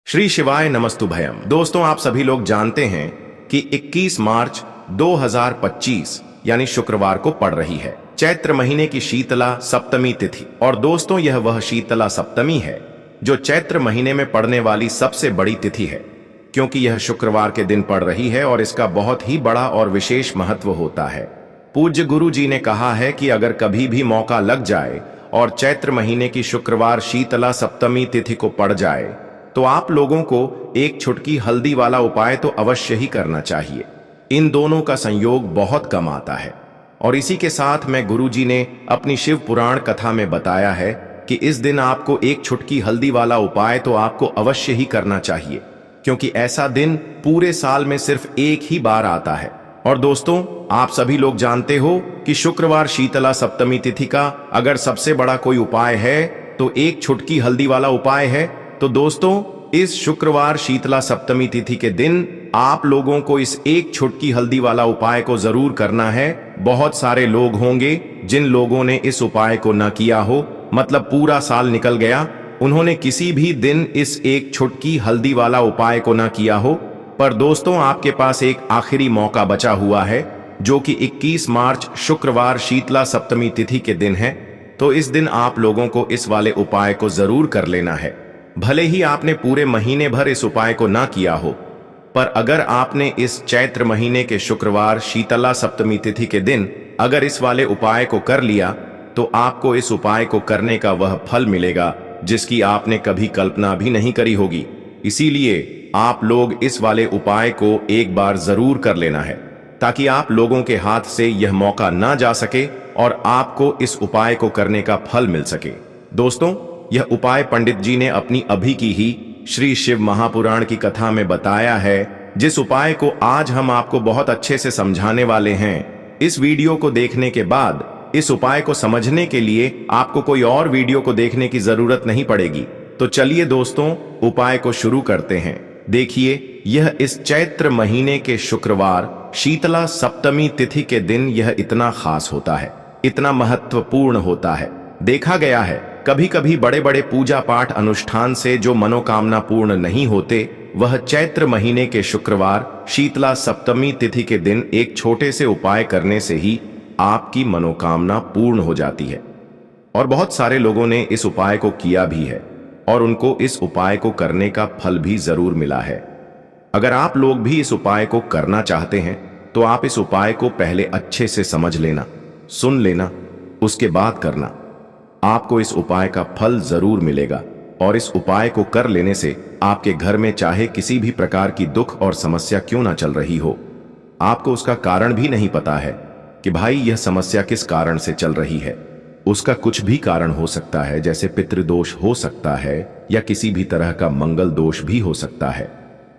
श्री शिवाय नमस्तुभयम। दोस्तों, आप सभी लोग जानते हैं कि 21 मार्च 2025 यानी शुक्रवार को पड़ रही है चैत्र महीने की शीतला सप्तमी तिथि। और दोस्तों, यह वह शीतला सप्तमी है जो चैत्र महीने में पड़ने वाली सबसे बड़ी तिथि है, क्योंकि यह शुक्रवार के दिन पड़ रही है और इसका बहुत ही बड़ा और विशेष महत्व होता है। पूज्य गुरु जी ने कहा है कि अगर कभी भी मौका लग जाए और चैत्र महीने की शुक्रवार शीतला सप्तमी तिथि को पड़ जाए तो आप लोगों को एक छुटकी हल्दी वाला उपाय तो अवश्य ही करना चाहिए। इन दोनों का संयोग बहुत कम आता है। और इसी के साथ में गुरुजी ने अपनी शिव पुराण कथा में बताया है कि इस दिन आपको एक छुटकी हल्दी वाला उपाय तो आपको अवश्य ही करना चाहिए, क्योंकि ऐसा दिन पूरे साल में सिर्फ एक ही बार आता है। और दोस्तों, आप सभी लोग जानते हो कि शुक्रवार शीतला सप्तमी तिथि का अगर सबसे बड़ा कोई उपाय है तो एक छुटकी हल्दी वाला उपाय है। तो दोस्तों, इस शुक्रवार शीतला सप्तमी तिथि के दिन आप लोगों को इस एक छुटकी हल्दी वाला उपाय को जरूर करना है। बहुत सारे लोग होंगे जिन लोगों ने इस उपाय को न किया हो, मतलब पूरा साल निकल गया, उन्होंने किसी भी दिन इस एक छुटकी हल्दी वाला उपाय को न किया हो। पर दोस्तों, आपके पास एक आखिरी मौका बचा हुआ है, जो कि 21 मार्च शुक्रवार शीतला सप्तमी तिथि के दिन है। तो इस दिन आप लोगों को इस वाले उपाय को जरूर कर लेना है। भले ही आपने पूरे महीने भर इस उपाय को ना किया हो, पर अगर आपने इस चैत्र महीने के शुक्रवार शीतला सप्तमी तिथि के दिन अगर इस वाले उपाय को कर लिया तो आपको इस उपाय को करने का वह फल मिलेगा जिसकी आपने कभी कल्पना भी नहीं करी होगी। इसीलिए आप लोग इस वाले उपाय को एक बार जरूर कर लेना है, ताकि आप लोगों के हाथ से यह मौका ना जा सके और आपको इस उपाय को करने का फल मिल सके। दोस्तों, यह उपाय पंडित जी ने अपनी अभी की ही श्री शिव महापुराण की कथा में बताया है, जिस उपाय को आज हम आपको बहुत अच्छे से समझाने वाले हैं। इस वीडियो को देखने के बाद इस उपाय को समझने के लिए आपको कोई और वीडियो को देखने की जरूरत नहीं पड़ेगी। तो चलिए दोस्तों, उपाय को शुरू करते हैं। देखिए, यह इस चैत्र महीने के शुक्रवार शीतला सप्तमी तिथि के दिन यह इतना खास होता है, इतना महत्वपूर्ण होता है। देखा गया है कभी कभी बड़े बड़े पूजा पाठ अनुष्ठान से जो मनोकामना पूर्ण नहीं होते, वह चैत्र महीने के शुक्रवार शीतला सप्तमी तिथि के दिन एक छोटे से उपाय करने से ही आपकी मनोकामना पूर्ण हो जाती है। और बहुत सारे लोगों ने इस उपाय को किया भी है और उनको इस उपाय को करने का फल भी जरूर मिला है। अगर आप लोग भी इस उपाय को करना चाहते हैं तो आप इस उपाय को पहले अच्छे से समझ लेना, सुन लेना, उसके बाद करना। आपको इस उपाय का फल जरूर मिलेगा। और इस उपाय को कर लेने से आपके घर में चाहे किसी भी प्रकार की दुख और समस्या क्यों ना चल रही हो, आपको उसका कारण भी नहीं पता है कि भाई यह समस्या किस कारण से चल रही है। उसका कुछ भी कारण हो सकता है, जैसे पितृदोष हो सकता है या किसी भी तरह का मंगल दोष भी हो सकता है।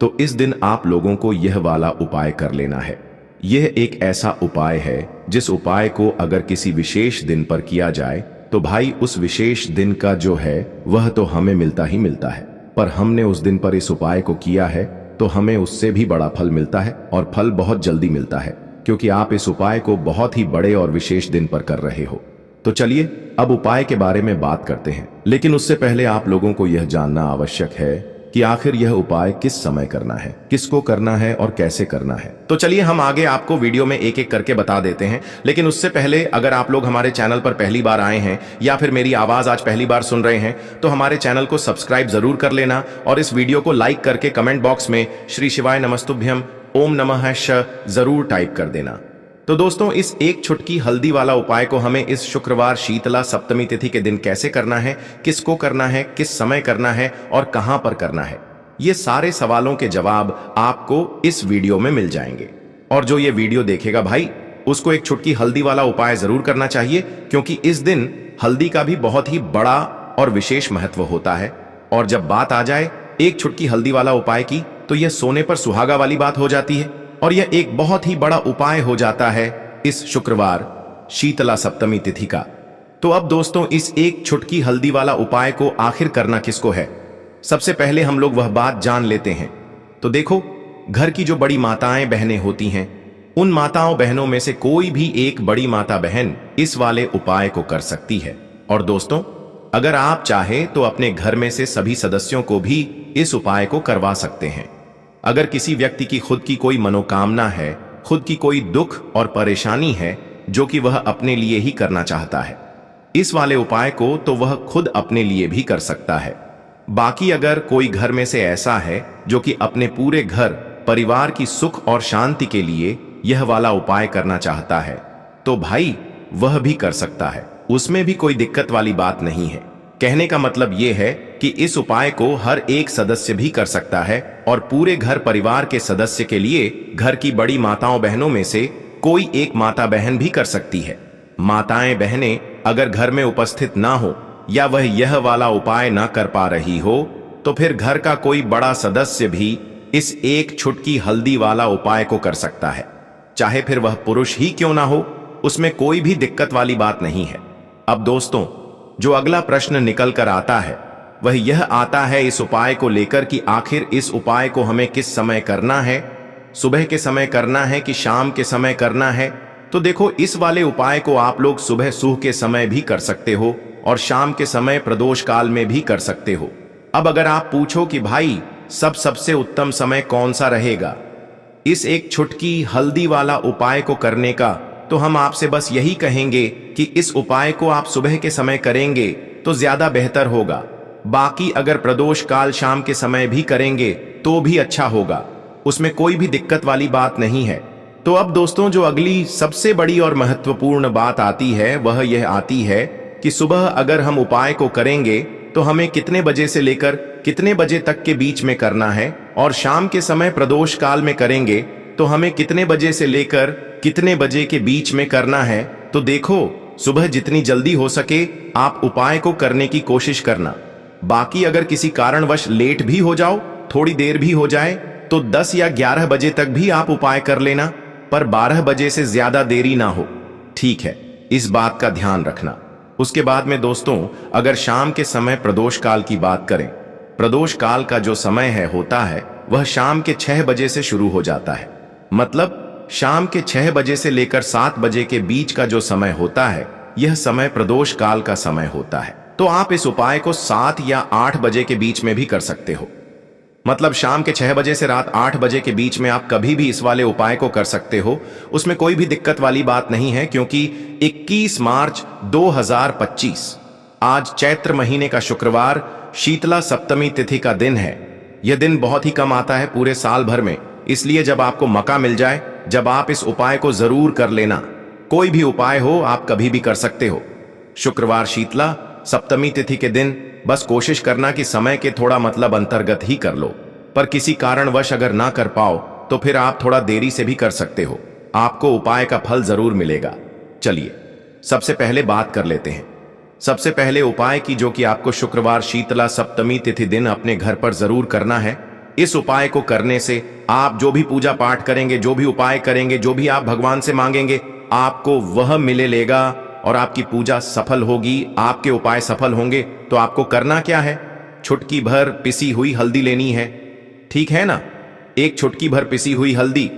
तो इस दिन आप लोगों को यह वाला उपाय कर लेना है। यह एक ऐसा उपाय है जिस उपाय को अगर किसी विशेष दिन पर किया जाए तो भाई उस विशेष दिन का जो है वह तो हमें मिलता ही मिलता है, पर हमने उस दिन पर इस उपाय को किया है तो हमें उससे भी बड़ा फल मिलता है, और फल बहुत जल्दी मिलता है, क्योंकि आप इस उपाय को बहुत ही बड़े और विशेष दिन पर कर रहे हो। तो चलिए अब उपाय के बारे में बात करते हैं, लेकिन उससे पहले आप लोगों को यह जानना आवश्यक है कि आखिर यह उपाय किस समय करना है, किसको करना है और कैसे करना है। तो चलिए हम आगे आपको वीडियो में एक एक करके बता देते हैं। लेकिन उससे पहले अगर आप लोग हमारे चैनल पर पहली बार आए हैं या फिर मेरी आवाज आज पहली बार सुन रहे हैं तो हमारे चैनल को सब्सक्राइब जरूर कर लेना और इस वीडियो को लाइक करके कमेंट बॉक्स में श्री शिवाय नमस्तुभ्यम ओम नमः श जरूर टाइप कर देना। तो दोस्तों, इस एक छुटकी हल्दी वाला उपाय को हमें इस शुक्रवार शीतला सप्तमी तिथि के दिन कैसे करना है, किसको करना है, किस समय करना है और कहां पर करना है, ये सारे सवालों के जवाब आपको इस वीडियो में मिल जाएंगे। और जो ये वीडियो देखेगा भाई, उसको एक छुटकी हल्दी वाला उपाय जरूर करना चाहिए, क्योंकि इस दिन हल्दी का भी बहुत ही बड़ा और विशेष महत्व होता है। और जब बात आ जाए एक छुटकी हल्दी वाला उपाय की, तो यह सोने पर सुहागा वाली बात हो जाती है और यह एक बहुत ही बड़ा उपाय हो जाता है इस शुक्रवार शीतला सप्तमी तिथि का। तो अब दोस्तों, इस एक छुटकी हल्दी वाला उपाय को आखिर करना किसको है, सबसे पहले हम लोग वह बात जान लेते हैं। तो देखो, घर की जो बड़ी माताएं बहनें होती हैं, उन माताओं बहनों में से कोई भी एक बड़ी माता बहन इस वाले उपाय को कर सकती है। और दोस्तों, अगर आप चाहे तो अपने घर में से सभी सदस्यों को भी इस उपाय को करवा सकते हैं। अगर किसी व्यक्ति की खुद की कोई मनोकामना है, खुद की कोई दुख और परेशानी है जो कि वह अपने लिए ही करना चाहता है, इस वाले उपाय को तो वह खुद अपने लिए भी कर सकता है। बाकी अगर कोई घर में से ऐसा है जो कि अपने पूरे घर परिवार की सुख और शांति के लिए यह वाला उपाय करना चाहता है, तो भाई वह भी कर सकता है, उसमें भी कोई दिक्कत वाली बात नहीं है। कहने का मतलब यह है कि इस उपाय को हर एक सदस्य भी कर सकता है और पूरे घर परिवार के सदस्य के लिए घर की बड़ी माताओं बहनों में से कोई एक माता बहन भी कर सकती है। माताएं बहनें अगर घर में उपस्थित ना हो या वह यह वाला उपाय ना कर पा रही हो, तो फिर घर का कोई बड़ा सदस्य भी इस एक छुटकी हल्दी वाला उपाय को कर सकता है, चाहे फिर वह पुरुष ही क्यों ना हो, उसमें कोई भी दिक्कत वाली बात नहीं है। अब दोस्तों, जो अगला प्रश्न निकल कर आता है वह यह आता है इस उपाय को लेकर कि आखिर इस उपाय को हमें किस समय करना है, सुबह के समय करना है कि शाम के समय करना है। तो देखो, इस वाले उपाय को आप लोग सुबह सूह के समय भी कर सकते हो और शाम के समय प्रदोष काल में भी कर सकते हो। अब अगर आप पूछो कि भाई सबसे उत्तम समय कौन सा रहेगा इस एक छुटकी हल्दी वाला उपाय को करने का, तो हम आपसे बस यही कहेंगे कि इस उपाय को आप सुबह के समय करेंगे तो ज्यादा बेहतर होगा। बाकी अगर प्रदोष काल शाम के समय भी करेंगे तो भी अच्छा होगा, उसमें कोई भी दिक्कत वाली बात नहीं है। तो अब दोस्तों, जो अगली सबसे बड़ी और महत्वपूर्ण बात आती है वह यह आती है कि सुबह अगर हम उपाय को करेंगे तो हमें कितने बजे से लेकर कितने बजे तक के बीच में करना है, और शाम के समय प्रदोष काल में करेंगे तो हमें कितने बजे से लेकर कितने बजे के बीच में करना है। तो देखो, सुबह जितनी जल्दी हो सके आप उपाय को करने की कोशिश करना। बाकी अगर किसी कारणवश लेट भी हो जाओ, थोड़ी देर भी हो जाए, तो 10 या 11 बजे तक भी आप उपाय कर लेना, पर 12 बजे से ज्यादा देरी ना हो, ठीक है? इस बात का ध्यान रखना। उसके बाद में दोस्तों, अगर शाम के समय प्रदोष काल की बात करें, प्रदोष काल का जो समय है होता है वह शाम के 6 बजे से शुरू हो जाता है। मतलब शाम के 6 बजे से लेकर 7 बजे के बीच का जो समय होता है, यह समय प्रदोष काल का समय होता है। तो आप इस उपाय को 7 या 8 बजे के बीच में भी कर सकते हो। मतलब शाम के 6 बजे से रात 8 बजे के बीच में आप कभी भी इस वाले उपाय को कर सकते हो, उसमें कोई भी दिक्कत वाली बात नहीं है, क्योंकि 21 मार्च 2025 आज चैत्र महीने का शुक्रवार शीतला सप्तमी तिथि का दिन है। यह दिन बहुत ही कम आता है पूरे साल भर में, इसलिए जब आपको मौका मिल जाए, जब आप इस उपाय को जरूर कर लेना। कोई भी उपाय हो आप कभी भी कर सकते हो। शुक्रवार शीतला सप्तमी तिथि के दिन बस कोशिश करना कि समय के थोड़ा मतलब अंतर्गत ही कर लो, पर किसी कारणवश अगर ना कर पाओ तो फिर आप थोड़ा देरी से भी कर सकते हो, आपको उपाय का फल जरूर मिलेगा। चलिए सबसे पहले बात कर लेते हैं। सबसे पहले उपाय की, जो कि आपको शुक्रवार शीतला सप्तमी तिथि दिन अपने घर पर जरूर करना है। इस उपाय को करने से आप जो भी पूजा पाठ करेंगे, जो भी उपाय करेंगे, जो भी आप भगवान से मांगेंगे, आपको वह मिलेगा और आपकी पूजा सफल होगी, आपके उपाय सफल होंगे। तो आपको करना क्या है? छुटकी भर पिसी हुई हल्दी लेनी है, ठीक है ना? एक छुटकी भर पिसी हुई हल्दी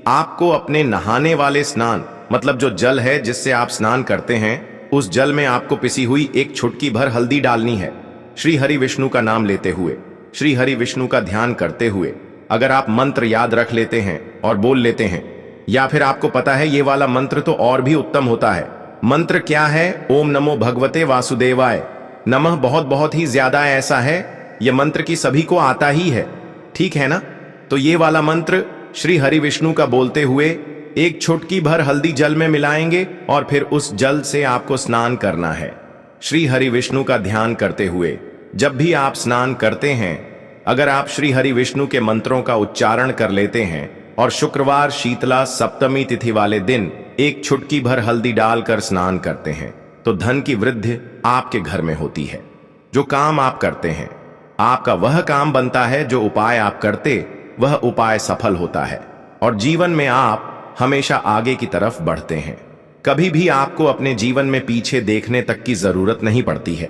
आपको अपने नहाने वाले स्नान, मतलब जो जल है जिससे आप स्नान करते हैं, उस जल में आपको पिसी हुई एक छुटकी भर हल्दी डालनी है। श्री हरि विष्णु का नाम लेते हुए, श्री हरि विष्णु का ध्यान करते हुए, अगर आप मंत्र याद रख लेते हैं और बोल लेते हैं, या फिर आपको पता है ये वाला मंत्र तो और भी उत्तम होता है। मंत्र क्या है? ओम नमो भगवते वासुदेवाय नमः। बहुत ही ज्यादा ऐसा है, यह मंत्र की सभी को आता ही है, ठीक है ना? तो ये वाला मंत्र श्री हरि विष्णु का बोलते हुए एक छुटकी भर हल्दी जल में मिलाएंगे और फिर उस जल से आपको स्नान करना है। श्री हरि विष्णु का ध्यान करते हुए जब भी आप स्नान करते हैं, अगर आप श्री हरि विष्णु के मंत्रों का उच्चारण कर लेते हैं और शुक्रवार शीतला सप्तमी तिथि वाले दिन एक छुटकी भर हल्दी डालकर स्नान करते हैं, तो धन की वृद्धि आपके घर में होती है। जो काम आप करते हैं, आपका वह काम बनता है, जो उपाय आप करते वह उपाय सफल होता है और जीवन में आप हमेशा आगे की तरफ बढ़ते हैं। कभी भी आपको अपने जीवन में पीछे देखने तक की जरूरत नहीं पड़ती है।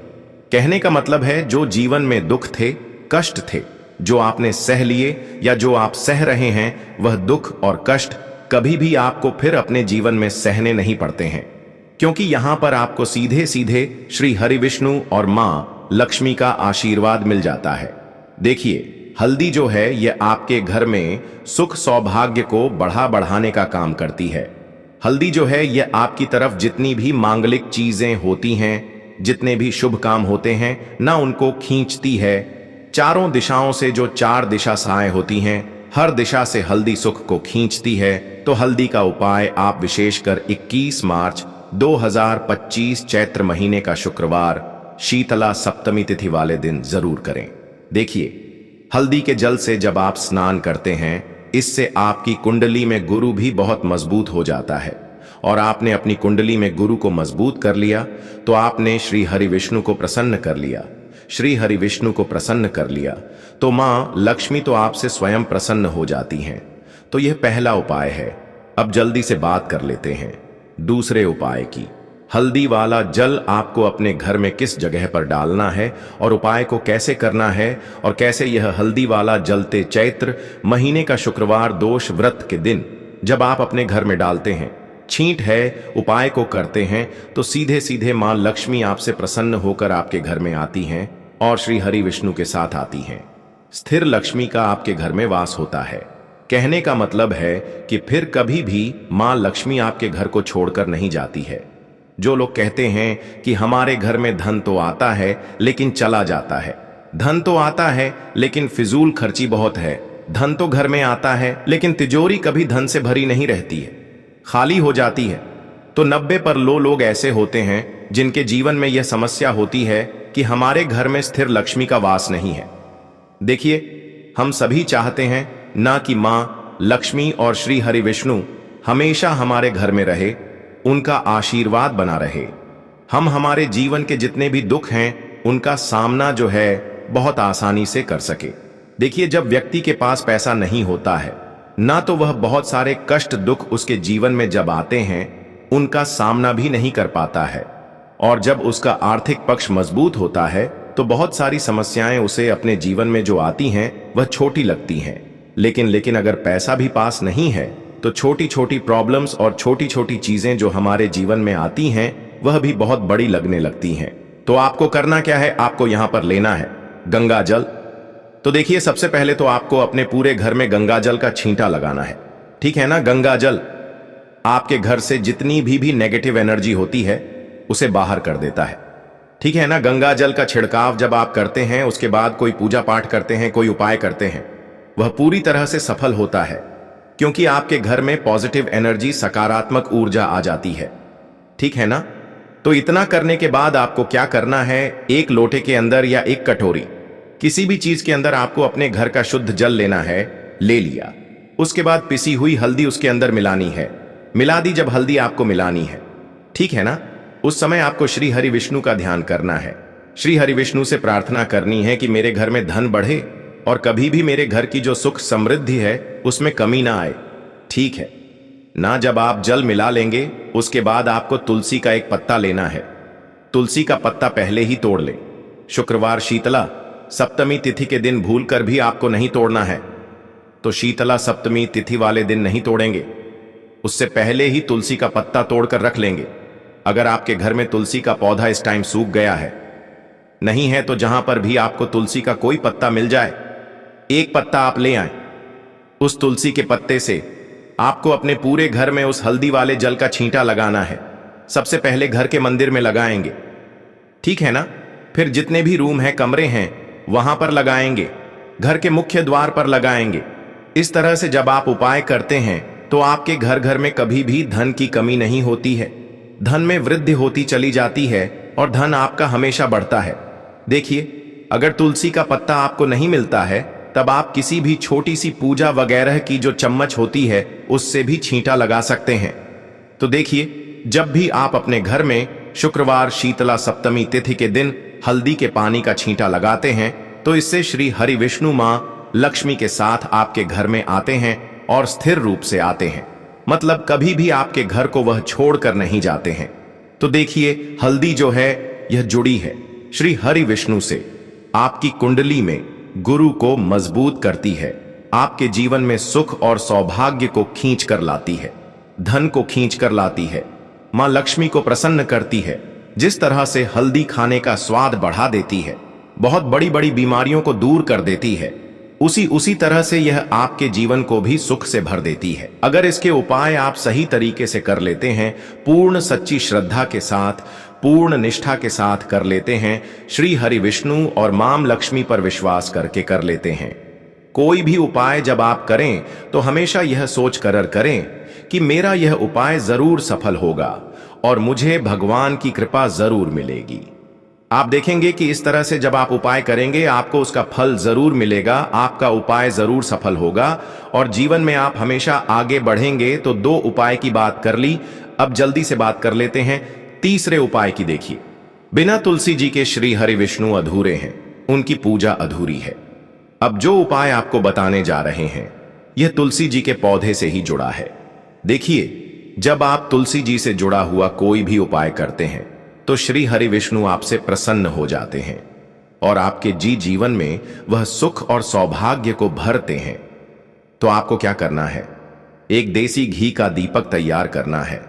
कहने का मतलब है, जो जीवन में दुख थे, कष्ट थे, जो आपने सह लिए या जो आप सह रहे हैं, वह दुख और कष्ट कभी भी आपको फिर अपने जीवन में सहने नहीं पड़ते हैं। क्योंकि यहां पर आपको सीधे सीधे श्री हरि विष्णु और मां लक्ष्मी का आशीर्वाद मिल जाता है। देखिए, हल्दी जो है यह आपके घर में सुख सौभाग्य को बढ़ाने का काम करती है। हल्दी जो है यह आपकी तरफ जितनी भी मांगलिक चीजें होती हैं, जितने भी शुभ काम होते हैं ना, उनको खींचती है। चारों दिशाओं से जो 4 दिशा सहाय होती हैं, हर दिशा से हल्दी सुख को खींचती है। तो हल्दी का उपाय आप विशेषकर 21 मार्च 2025 चैत्र महीने का शुक्रवार शीतला सप्तमी तिथि वाले दिन जरूर करें। देखिए, हल्दी के जल से जब आप स्नान करते हैं, इससे आपकी कुंडली में गुरु भी बहुत मजबूत हो जाता है। और आपने अपनी कुंडली में गुरु को मजबूत कर लिया तो आपने श्री हरि विष्णु को प्रसन्न कर लिया। श्री हरि विष्णु को प्रसन्न कर लिया तो मां लक्ष्मी तो आपसे स्वयं प्रसन्न हो जाती हैं। तो यह पहला उपाय है। अब जल्दी से बात कर लेते हैं दूसरे उपाय की। हल्दी वाला जल आपको अपने घर में किस जगह पर डालना है और उपाय को कैसे करना है, और कैसे यह हल्दी वाला जलते चैत्र महीने का शुक्रवार दोष व्रत के दिन जब आप अपने घर में डालते हैं, छींट है, उपाय को करते हैं, तो सीधे सीधे मां लक्ष्मी आपसे प्रसन्न होकर आपके घर में आती हैं और श्री हरि विष्णु के साथ आती हैं। स्थिर लक्ष्मी का आपके घर में वास होता है। कहने का मतलब है कि फिर कभी भी मां लक्ष्मी आपके घर को छोड़कर नहीं जाती है। जो लोग कहते हैं कि हमारे घर में धन तो आता है लेकिन चला जाता है, धन तो आता है लेकिन फिजूल खर्ची बहुत है, धन तो घर में आता है लेकिन तिजोरी कभी धन से भरी नहीं रहती है, खाली हो जाती है, तो 90% लोग ऐसे होते हैं जिनके जीवन में यह समस्या होती है कि हमारे घर में स्थिर लक्ष्मी का वास नहीं है। देखिए, हम सभी चाहते हैं ना कि मां लक्ष्मी और श्री हरि विष्णु हमेशा हमारे घर में रहे, उनका आशीर्वाद बना रहे। हम हमारे जीवन के जितने भी दुख हैं उनका सामना जो है बहुत आसानी से कर सके। देखिए, जब व्यक्ति के पास पैसा नहीं होता है ना, तो वह बहुत सारे कष्ट दुख उसके जीवन में जब आते हैं उनका सामना भी नहीं कर पाता है। और जब उसका आर्थिक पक्ष मजबूत होता है तो बहुत सारी समस्याएं उसे अपने जीवन में जो आती हैं वह छोटी लगती हैं। लेकिन अगर पैसा भी पास नहीं है तो छोटी छोटी प्रॉब्लम्स और छोटी छोटी चीजें जो हमारे जीवन में आती हैं वह भी बहुत बड़ी लगने लगती हैं। तो आपको करना क्या है, आपको यहां पर लेना है गंगा जल। तो देखिए, सबसे पहले तो आपको अपने पूरे घर में गंगा जल का छींटा लगाना है। ठीक है ना। गंगा जल आपके घर से जितनी भी नेगेटिव एनर्जी होती है उसे बाहर कर देता है। ठीक है ना। गंगा जल का छिड़काव जब आप करते हैं, उसके बाद कोई पूजा पाठ करते हैं, कोई उपाय करते हैं, वह पूरी तरह से सफल होता है, क्योंकि आपके घर में पॉजिटिव एनर्जी, सकारात्मक ऊर्जा आ जाती है। ठीक है ना। तो इतना करने के बाद आपको क्या करना है, एक लोटे के अंदर या एक कटोरी, किसी भी चीज के अंदर आपको अपने घर का शुद्ध जल लेना है। ले लिया, उसके बाद पिसी हुई हल्दी उसके अंदर मिलानी है। मिला दी जब हल्दी आपको मिलानी है, ठीक है ना, उस समय आपको श्री हरि विष्णु का ध्यान करना है। श्री हरि विष्णु से प्रार्थना करनी है कि मेरे घर में धन बढ़े और कभी भी मेरे घर की जो सुख समृद्धि है उसमें कमी ना आए। ठीक है ना। जब आप जल मिला लेंगे उसके बाद आपको तुलसी का एक पत्ता लेना है। तुलसी का पत्ता पहले ही तोड़ ले। शुक्रवार शीतला सप्तमी तिथि के दिन भूलकर भी आपको नहीं तोड़ना है, तो शीतला सप्तमी तिथि वाले दिन नहीं तोड़ेंगे, उससे पहले ही तुलसी का पत्ता तोड़कर रख लेंगे। अगर आपके घर में तुलसी का पौधा इस टाइम सूख गया है, नहीं है, तो जहां पर भी आपको तुलसी का कोई पत्ता मिल जाए, एक पत्ता आप ले आए। उस तुलसी के पत्ते से आपको अपने पूरे घर में उस हल्दी वाले जल का छींटा लगाना है। सबसे पहले घर के मंदिर में लगाएंगे, ठीक है ना। फिर जितने भी रूम हैं, कमरे हैं, वहां पर लगाएंगे। घर के मुख्य द्वार पर लगाएंगे। इस तरह से जब आप उपाय करते हैं तो आपके घर घर में कभी भी धन की कमी नहीं होती है, धन में वृद्धि होती चली जाती है और धन आपका हमेशा बढ़ता है। देखिए, अगर तुलसी का पत्ता आपको नहीं मिलता है तब आप किसी भी छोटी सी पूजा वगैरह की जो चम्मच होती है उससे भी छींटा लगा सकते हैं। तो देखिए, जब भी आप अपने घर में शुक्रवार शीतला सप्तमी तिथि के दिन हल्दी के पानी का छींटा लगाते हैं तो इससे श्री हरि विष्णु मां लक्ष्मी के साथ आपके घर में आते हैं और स्थिर रूप से आते हैं। मतलब कभी भी आपके घर को वह छोड़कर नहीं जाते हैं। तो देखिए, हल्दी जो है यह जुड़ी है श्री हरि विष्णु से। आपकी कुंडली में गुरु को मजबूत करती है, आपके जीवन में सुख और सौभाग्य को खींच कर लाती है, धन को खींच कर लाती है। माँ लक्ष्मी को प्रसन्न करती है। जिस तरह से हल्दी खाने का स्वाद बढ़ा देती है, बहुत बड़ी बड़ी बीमारियों को दूर कर देती है, उसी तरह से यह आपके जीवन को भी सुख से भर देती है। अगर इसके उपाय आप सही तरीके से कर लेते हैं, पूर्ण सच्ची श्रद्धा के साथ, पूर्ण निष्ठा के साथ कर लेते हैं, श्री हरि विष्णु और मां लक्ष्मी पर विश्वास करके कर लेते हैं, कोई भी उपाय जब आप करें तो हमेशा यह सोच कर करें कि मेरा यह उपाय जरूर सफल होगा और मुझे भगवान की कृपा जरूर मिलेगी। आप देखेंगे कि इस तरह से जब आप उपाय करेंगे आपको उसका फल जरूर मिलेगा, आपका उपाय जरूर सफल होगा और जीवन में आप हमेशा आगे बढ़ेंगे। तो 2 उपाय की बात कर ली, अब जल्दी से बात कर लेते हैं तीसरे उपाय की। देखिए, बिना तुलसी जी के श्री हरि विष्णु अधूरे हैं, उनकी पूजा अधूरी है। अब जो उपाय आपको बताने जा रहे हैं यह तुलसी जी के पौधे से ही जुड़ा है। देखिए, जब आप तुलसी जी से जुड़ा हुआ कोई भी उपाय करते हैं तो श्री हरि विष्णु आपसे प्रसन्न हो जाते हैं और आपके जीवन में वह सुख और सौभाग्य को भरते हैं। तो आपको क्या करना है, एक देसी घी का दीपक तैयार करना है,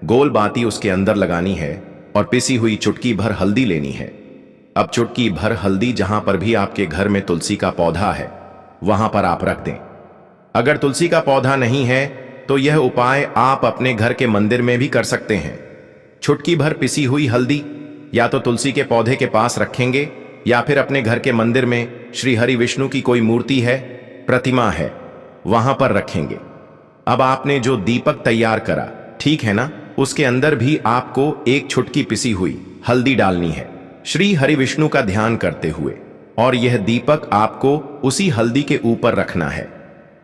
गोल बाती उसके अंदर लगानी है और पिसी हुई चुटकी भर हल्दी लेनी है। अब चुटकी भर हल्दी जहां पर भी आपके घर में तुलसी का पौधा है वहां पर आप रख दें। अगर तुलसी का पौधा नहीं है तो यह उपाय आप अपने घर के मंदिर में भी कर सकते हैं। चुटकी भर पिसी हुई हल्दी या तो तुलसी के पौधे के पास रखेंगे या फिर अपने घर के मंदिर में श्री हरि विष्णु की कोई मूर्ति है, प्रतिमा है, वहां पर रखेंगे। अब आपने जो दीपक तैयार करा, ठीक है ना, उसके अंदर भी आपको एक चुटकी पिसी हुई हल्दी डालनी है श्री हरि विष्णु का ध्यान करते हुए, और यह दीपक आपको उसी हल्दी के ऊपर रखना है।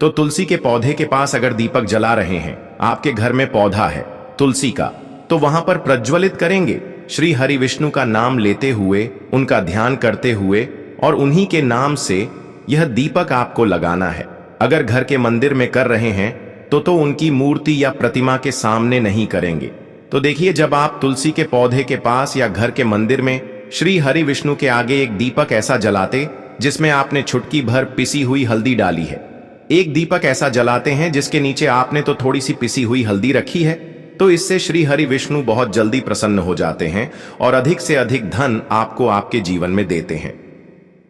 तो तुलसी के पौधे के पास अगर दीपक जला रहे हैं, आपके घर में पौधा है तुलसी का, तो वहां पर प्रज्वलित करेंगे श्री हरि विष्णु का नाम लेते हुए, उनका ध्यान करते हुए, और उन्हीं के नाम से यह दीपक आपको लगाना है। अगर घर के मंदिर में कर रहे हैं तो उनकी मूर्ति या प्रतिमा के सामने नहीं करेंगे। तो देखिए, जब आप तुलसी के पौधे के पास या घर के मंदिर में श्री हरि विष्णु के आगे एक दीपक ऐसा जलाते जिसमें आपने चुटकी भर पिसी हुई हल्दी डाली है, एक दीपक ऐसा जलाते हैं जिसके नीचे आपने तो थोड़ी सी पिसी हुई हल्दी रखी है, तो इससे श्री हरि विष्णु बहुत जल्दी प्रसन्न हो जाते हैं और अधिक से अधिक धन आपको आपके जीवन में देते हैं।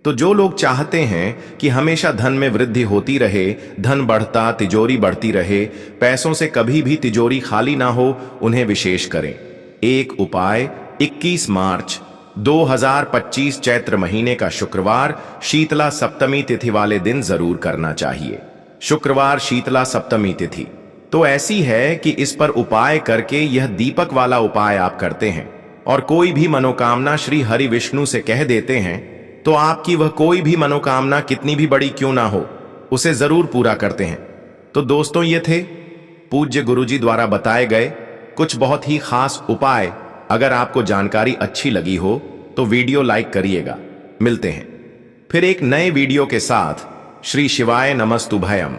तो जो लोग चाहते हैं कि हमेशा धन में वृद्धि होती रहे, धन बढ़ता, तिजोरी बढ़ती रहे, पैसों से कभी भी तिजोरी खाली ना हो, उन्हें विशेष करें एक उपाय 21 मार्च 2025 चैत्र महीने का शुक्रवार शीतला सप्तमी तिथि वाले दिन जरूर करना चाहिए। शुक्रवार शीतला सप्तमी तिथि तो ऐसी है कि इस पर उपाय करके यह दीपक वाला उपाय आप करते हैं और कोई भी मनोकामना श्री हरि विष्णु से कह देते हैं तो आपकी वह कोई भी मनोकामना कितनी भी बड़ी क्यों ना हो, उसे जरूर पूरा करते हैं। तो दोस्तों, ये थे पूज्य गुरुजी द्वारा बताए गए कुछ बहुत ही खास उपाय। अगर आपको जानकारी अच्छी लगी हो तो वीडियो लाइक करिएगा। मिलते हैं फिर एक नए वीडियो के साथ। श्री शिवाय नमस्तुभयम।